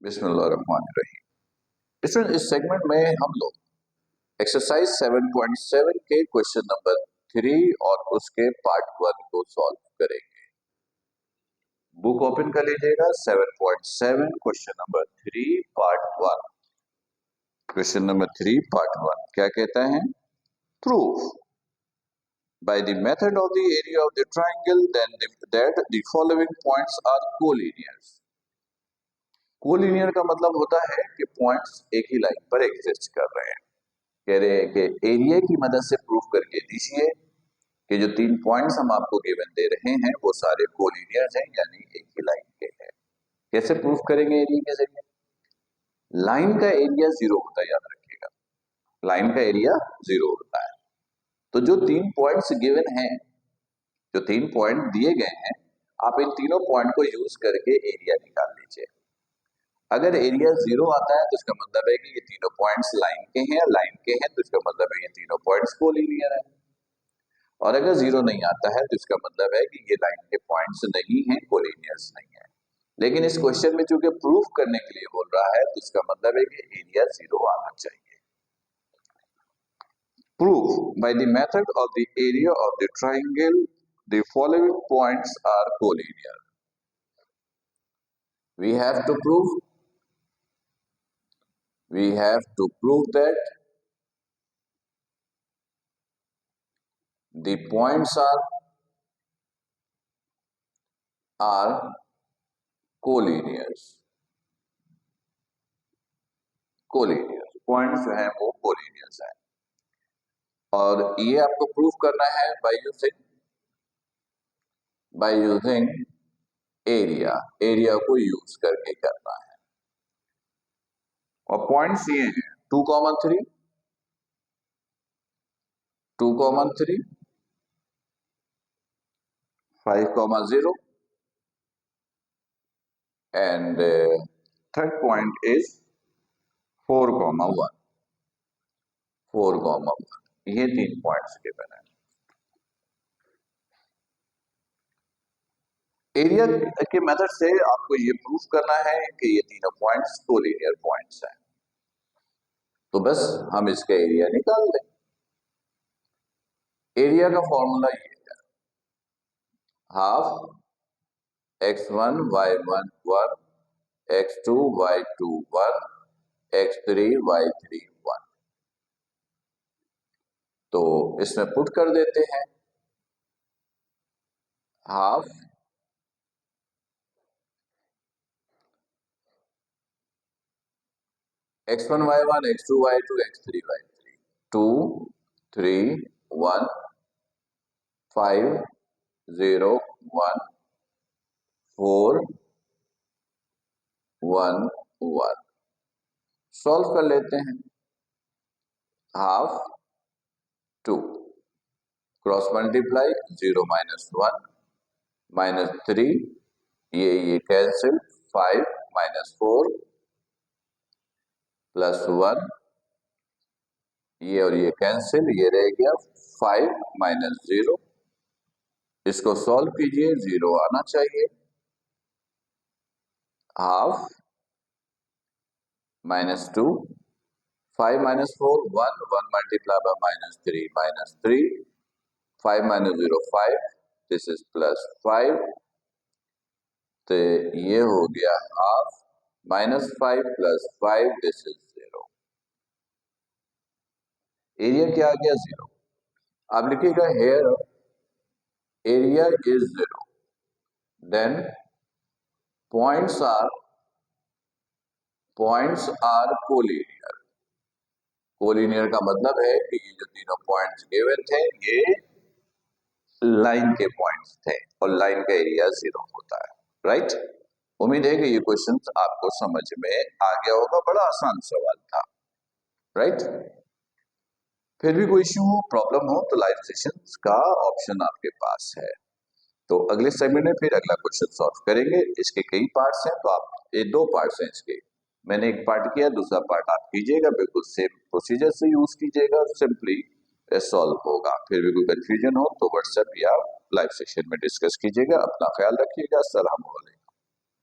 बिस्मिल्लाहिर्रहमानिर्रहीम। स्टूडेंट, इस सेगमेंट में हम लोग एक्सरसाइज 7.7 के क्वेश्चन नंबर 3 और उसके पार्ट 1 को सॉल्व करेंगे। बुक ओपन कर लीजिएगा। 7.7 question number 3 part 1। Question number 3 part 1 क्या कहता है? Proof by the method of the area of the triangle that the following points are collinears। Collinear का मतलब होता है कि पॉइंट्स एक ही लाइन पर एग्जिस्ट कर रहे हैं। कह रहे हैं कि एरिया की मदद से प्रूफ करके दीजिए कि जो 3 पॉइंट्स हम आपको गिवन दे रहे हैं वो सारे कोलिनियर्स हैं, यानी एक ही लाइन के हैं। कैसे प्रूफ करेंगे एरिया के जरिए? लाइन का एरिया 0 होता है, याद रखिएगा। लाइन का एरिया 0 होता है। तो जो 3 पॉइंट्स गिवन हैं, जो 3 पॉइंट दिए गए हैं, आप इन तीनों पॉइंट को यूज करके एरिया निकाल लीजिए। अगर एरिया 0 आता है तो इसका मतलब है कि ये तीनों पॉइंट्स लाइन के हैं, लाइन के हैं तो इसका मतलब है ये तीनों पॉइंट्स कोलिनियर हैं। और अगर 0 नहीं आता है तो इसका मतलब है कि ये लाइन के पॉइंट्स नहीं हैं, कोलिनियर्स नहीं है। लेकिन इस क्वेश्चन में चूंकि प्रूफ करने के लिए बोल रहा है तो इसका मतलब है कि एरिया 0 आना चाहिए। Proof by the method of the area of the triangle the following points are collinear. We have to prove that the points are collinears। Points जो है वो कोलिनियर्स है। और ये आपको प्रूफ करना है बाय यूजिंग एरिया को यूज करके करना है। और पॉइंट्स ये हैं 2,3, 2,3, 5,0 and third point is 4,1। 4,1 ये 3 पॉइंट्स गिवन है। एरिया के मेथड से आपको ये प्रूफ करना है कि ये तीनों पॉइंट्स कोलिनियर पॉइंट्स हैं। तो बस हम इसका एरिया निकाल दें। एरिया का फॉर्मूला ये है, half x1 y1 1 x2 y2 1 x3 y3 1। तो इसमें पुट कर देते हैं half x1 y1 x2 y2 x3 y3 2 3 1 5 0 1 4 1 1। Solve कर लेते हैं। हाफ 2 क्रॉस मल्टीप्लाई 0 -1 -3 ये कैंसिल 5 -4 +1 ये और ये कैंसिल, ये रह गया 5 -0। इसको सॉल्व कीजिए, 0 आना चाहिए। Half -2 5 -4 1 1 multiply by -3 -3 5 -0 5 this is +5। तो ये हो गया हाफ -5 +5 दिस इज 0। एरिया क्या आ गया? 0। आप लिखिएगा here area is 0 then points are collinear. Collinear का मतलब है कि ये जो तीनों पॉइंट्स गिवन थे ये लाइन के पॉइंट्स थे और लाइन का एरिया 0 होता है। राइट? उम्मीद है कि ये क्वेश्चन आपको समझ में आ गया होगा। बड़ा आसान सवाल था। राइट? फिर भी कोई इश्यू हो, प्रॉब्लम हो तो लाइव सेशंस का ऑप्शन आपके पास है। तो अगले सेगमेंट में फिर अगला क्वेश्चन सॉल्व करेंगे। इसके कई पार्ट्स हैं, तो आप ये 2 पार्ट्स हैं इसके। मैंने एक पार्ट किया, दूसरा पार्ट आप कीजिएगा। बिल्कुल सेम प्रोसीजर से यूज कीजिएगा, सिंपली सॉल्व होगा। फिर भी कोई कंफ्यूजन हो तो व्हाट्सएप या लाइव सेशन में डिस्कस कीजिएगा। अपना ख्याल रखिएगा। अस्सलाम वालेकुम।